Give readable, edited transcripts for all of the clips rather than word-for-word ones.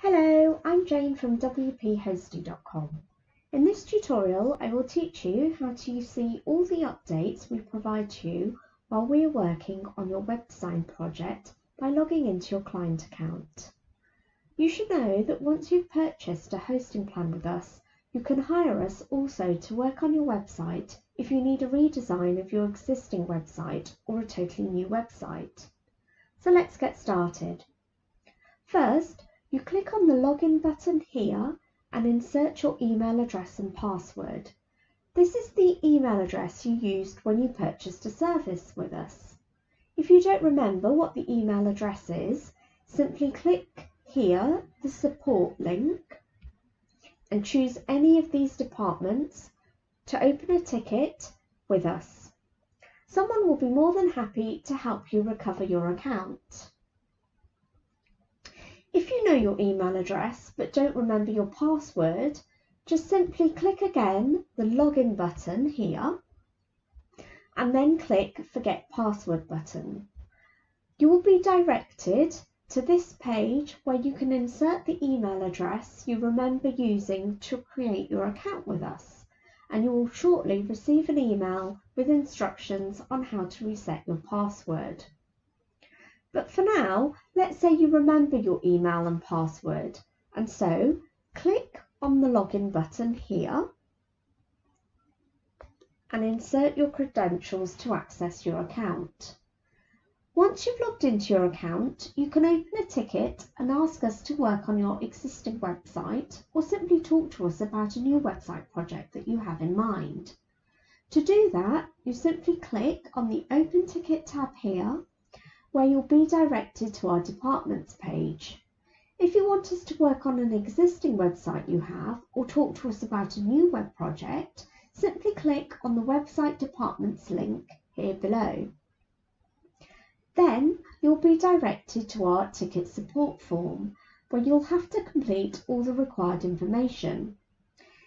Hello, I'm Jane from wphosting.com. In this tutorial, I will teach you how to see all the updates we provide to you while we are working on your web design project by logging into your client account. You should know that once you've purchased a hosting plan with us, you can hire us also to work on your website if you need a redesign of your existing website or a totally new website. So let's get started. First, you click on the login button here and insert your email address and password. This is the email address you used when you purchased a service with us. If you don't remember what the email address is, simply click here, the support link, and choose any of these departments to open a ticket with us. Someone will be more than happy to help you recover your account. If you know your email address but don't remember your password, just simply click again the login button here and then click Forget Password button. You will be directed to this page where you can insert the email address you remember using to create your account with us, and you will shortly receive an email with instructions on how to reset your password. But for now, let's say you remember your email and password, and so click on the login button here and insert your credentials to access your account. Once you've logged into your account, you can open a ticket and ask us to work on your existing website, or simply talk to us about a new website project that you have in mind. To do that, you simply click on the Open Ticket tab here, where you'll be directed to our departments page. If you want us to work on an existing website you have or talk to us about a new web project, simply click on the website departments link here below. Then you'll be directed to our ticket support form, where you'll have to complete all the required information.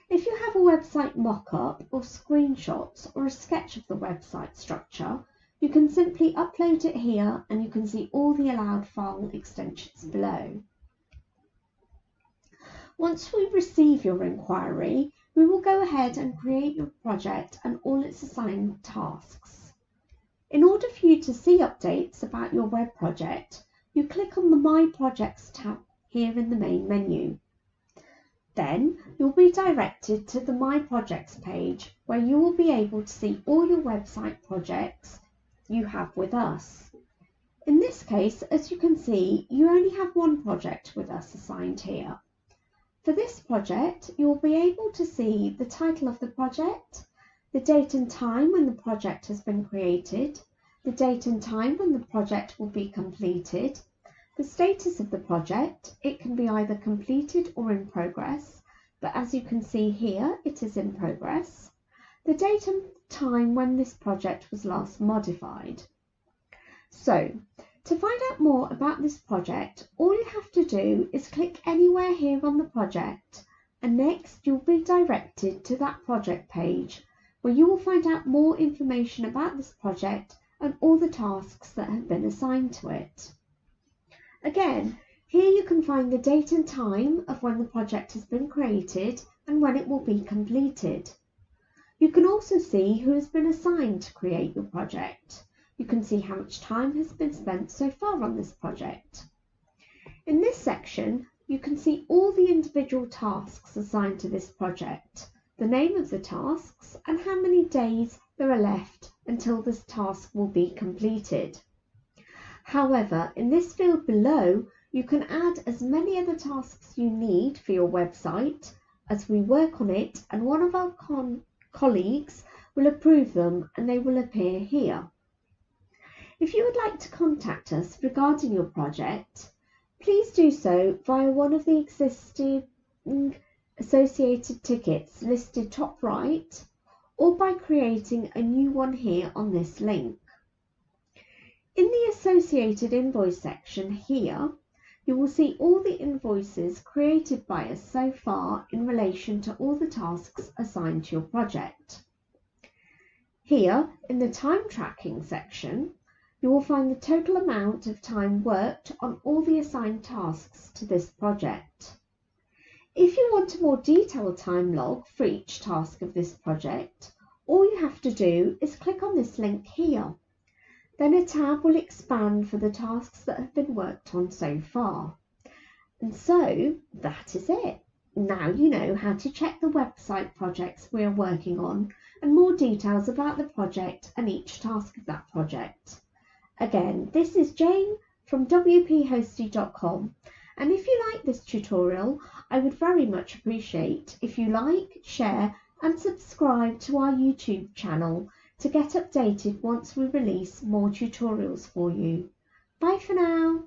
If you have a website mock-up or screenshots or a sketch of the website structure, you can simply upload it here and you can see all the allowed file extensions below. Once we receive your inquiry, we will go ahead and create your project and all its assigned tasks. In order for you to see updates about your web project, you click on the My Projects tab here in the main menu. Then you'll be directed to the My Projects page, where you will be able to see all your website projects you have with us. In this case, as you can see, you only have one project with us assigned here. For this project, you'll be able to see the title of the project, the date and time when the project has been created, the date and time when the project will be completed, the status of the project. It can be either completed or in progress, but as you can see here, it is in progress. The date and time when this project was last modified. So, to find out more about this project, all you have to do is click anywhere here on the project, and next you'll be directed to that project page, where you will find out more information about this project and all the tasks that have been assigned to it. Again, here you can find the date and time of when the project has been created and when it will be completed. You can also see who has been assigned to create your project. You can see how much time has been spent so far on this project. In this section, you can see all the individual tasks assigned to this project, the name of the tasks, and how many days there are left until this task will be completed. However, in this field below, you can add as many other tasks you need for your website as we work on it, and one of our colleagues will approve them and they will appear here. If you would like to contact us regarding your project, please do so via one of the existing associated tickets listed top right, or by creating a new one here on this link. In the associated invoice section here, you will see all the invoices created by us so far in relation to all the tasks assigned to your project. Here, in the time tracking section, You will find the total amount of time worked on all the assigned tasks to this project. If you want a more detailed time log for each task of this project, all you have to do is click on this link here. Then a tab will expand for the tasks that have been worked on so far. And so that is it. Now you know how to check the website projects we are working on and more details about the project and each task of that project. Again, this is Jane from wphosty.com, and if you like this tutorial, I would very much appreciate if you like, share and subscribe to our YouTube channel to get updated once we release more tutorials for you. Bye for now.